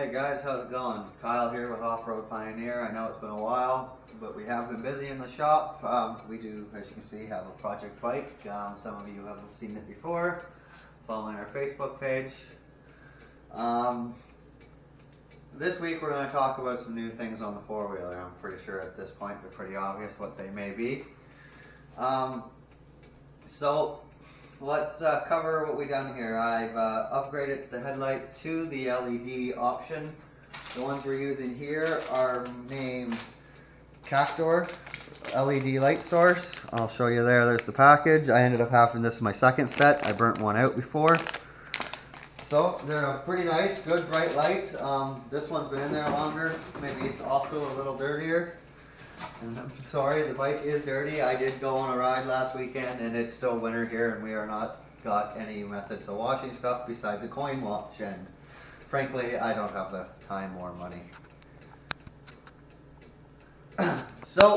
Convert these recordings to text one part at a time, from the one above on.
Hey guys, how's it going? Kyle here with Off-Road Pioneer. I know it's been a while, but we have been busy in the shop. We do, as you can see, have a project bike. Some of you haven't seen it before, following our Facebook page. This week we're going to talk about some new things on the four-wheeler. I'm pretty sure at this point they're pretty obvious what they may be. So let's cover what we've done here. I've upgraded the headlights to the LED option. The ones we're using here are named Cactor LED light source. I'll show you there. There's the package. I ended up having this in my second set. I burnt one out before. So they're a pretty nice, good bright light. This one's been in there longer. Maybe it's also a little dirtier. And I'm sorry, the bike is dirty. I did go on a ride last weekend and it's still winter here and we are not got any methods of washing stuff besides a coin wash, and frankly I don't have the time or money. So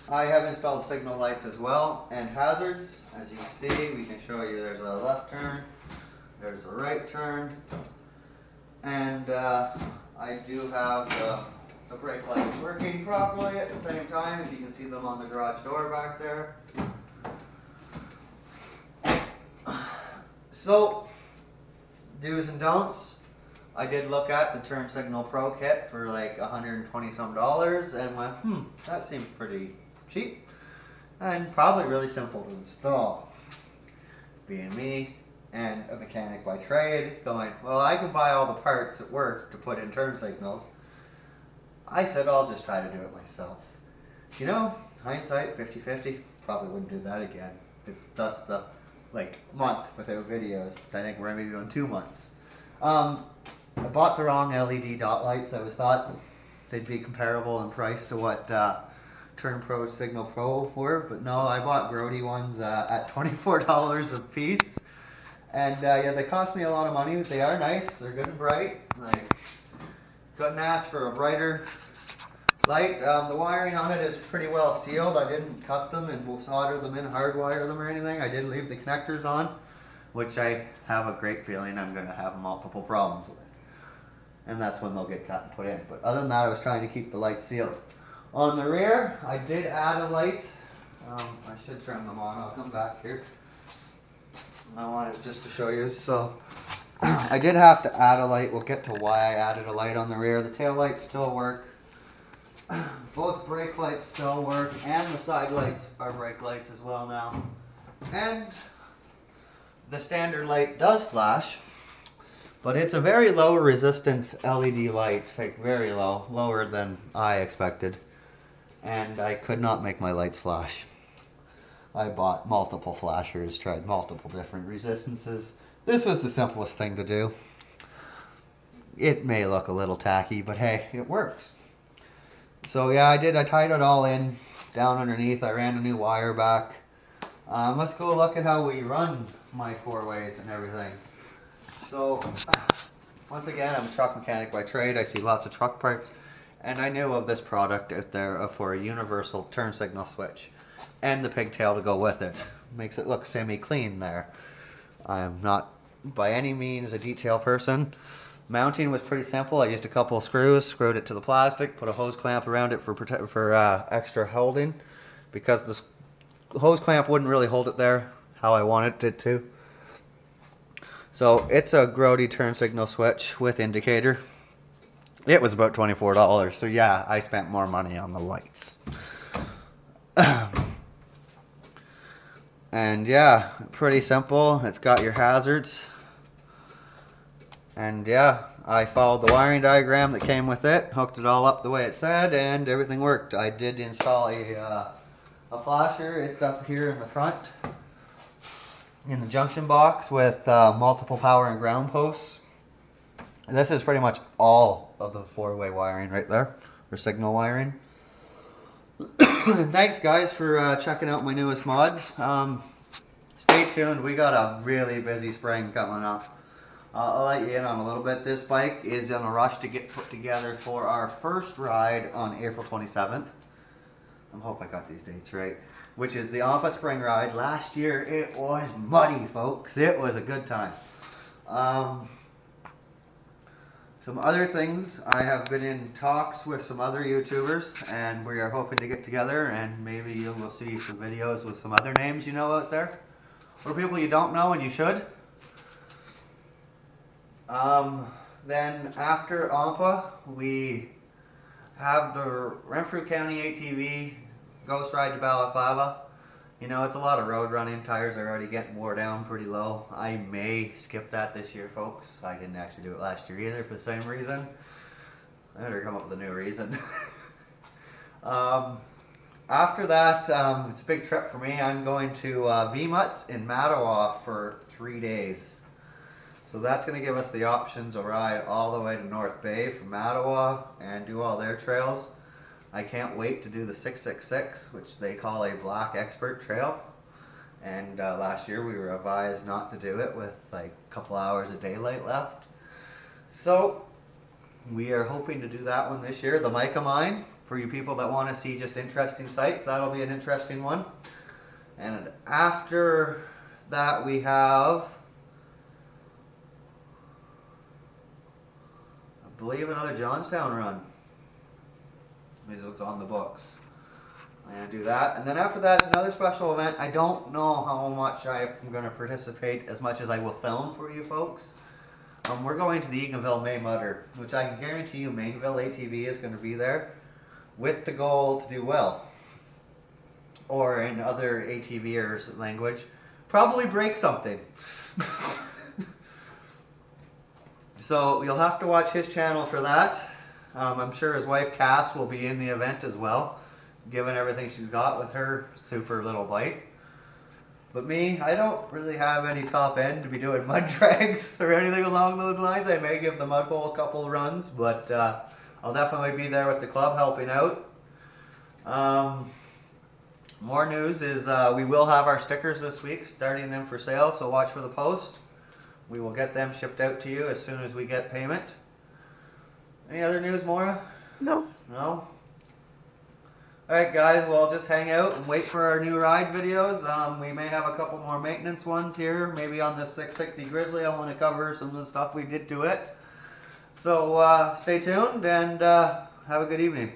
I have installed signal lights as well and hazards. As you can see, we can show you there's a left turn, there's a right turn, and I do have the brake lights working properly at the same time. If you can see them on the garage door back there. So, do's and don'ts. I did look at the Turn Signal Pro kit for like $120 some and went, that seems pretty cheap and probably really simple to install. Being me and a mechanic by trade, going, well, I can buy all the parts at work to put in turn signals. I said I'll just try to do it myself. You know, hindsight, 50-50, probably wouldn't do that again. Thus the month without videos. I think we're maybe doing 2 months. I bought the wrong LED dot lights. I thought they'd be comparable in price to what Turn Pro Signal Pro were, but no, I bought Grody ones at $24 a piece. And yeah, they cost me a lot of money, but they are nice. They're good and bright. Couldn't ask for a brighter light. The wiring on it is pretty well sealed. I didn't cut them and solder them in, hardwire them or anything. I did leave the connectors on, which I have a great feeling I'm going to have multiple problems with. And that's when they'll get cut and put in. But other than that, I was trying to keep the light sealed. On the rear, I did add a light. I should turn them on. I'll come back here. I wanted just to show you. So I did have to add a light. We'll get to why I added a light on the rear. The tail lights still work. Both brake lights still work, and the side lights are brake lights as well now. And the standard light does flash, but it's a very low resistance LED light, like very low, lower than I expected. And I could not make my lights flash. I bought multiple flashers, tried multiple different resistances. This was the simplest thing to do. It may look a little tacky, but hey, it works. So yeah, I tied it all in down underneath. I ran a new wire back. Let's go look at how we run my four ways and everything. So once again, I'm a truck mechanic by trade. I see lots of truck parts, and I knew of this product out there for a universal turn signal switch and the pigtail to go with it. Makes it look semi-clean there. I am not by any means a detail person. Mounting was pretty simple. I used a couple of screws, screwed it to the plastic, put a hose clamp around it for extra holding, because the hose clamp wouldn't really hold it there how I wanted it to. So it's a Grody turn signal switch with indicator. It was about $24, so yeah, I spent more money on the lights. And yeah, pretty simple. It's got your hazards. And yeah, I followed the wiring diagram that came with it, hooked it all up the way it said, and everything worked. I did install a flasher. It's up here in the front, in the junction box, with multiple power and ground posts. And this is pretty much all of the four-way wiring right there, or signal wiring. Thanks guys for checking out my newest mods. Stay tuned, we got a really busy spring coming up. I'll let you in on a little bit. This bike is in a rush to get put together for our first ride on April 27th. I hope I got these dates right. Which is the Alpha Spring Ride. Last year it was muddy, folks. It was a good time. So Some other things, I have been in talks with some other YouTubers, and we are hoping to get together, and maybe you will see some videos with some other names you know out there, or people you don't know and you should. Then after AMPA, we have the Renfrew County ATV Ghost Ride to Balaclava. You know, it's a lot of road running. Tires are already getting wore down pretty low. I may skip that this year, folks. I didn't actually do it last year either for the same reason. I better come up with a new reason. After that, it's a big trip for me. I'm going to VMUTs in Mattawa for 3 days. So that's going to give us the option to ride all the way to North Bay from Mattawa and do all their trails. I can't wait to do the 666, which they call a Black Expert Trail. And last year we were advised not to do it with like a couple hours of daylight left. So we are hoping to do that one this year. The Mica Mine, for you people that want to see just interesting sights, that'll be an interesting one. And after that we have, I believe, another Johnstown run. Is what's on the books. I'm going to do that. And then after that, another special event. I don't know how much I'm going to participate, as much as I will film for you folks. We're going to the Eganville May Mutter, which I can guarantee you Mainville ATV is going to be there with the goal to do well. Or in other ATVers language, probably break something. So you'll have to watch his channel for that. I'm sure his wife Cass will be in the event as well, given everything she's got with her super little bike. But me, I don't really have any top end to be doing mud drags or anything along those lines. I may give the mud hole a couple runs, but I'll definitely be there with the club helping out. More news is we will have our stickers this week, starting them for sale, so watch for the post. We will get them shipped out to you as soon as we get payment. Any other news, Maura? No. No? Alright guys, well just hang out and wait for our new ride videos. We may have a couple more maintenance ones here. Maybe on this 660 Grizzly I want to cover some of the stuff we did to it. So stay tuned and have a good evening.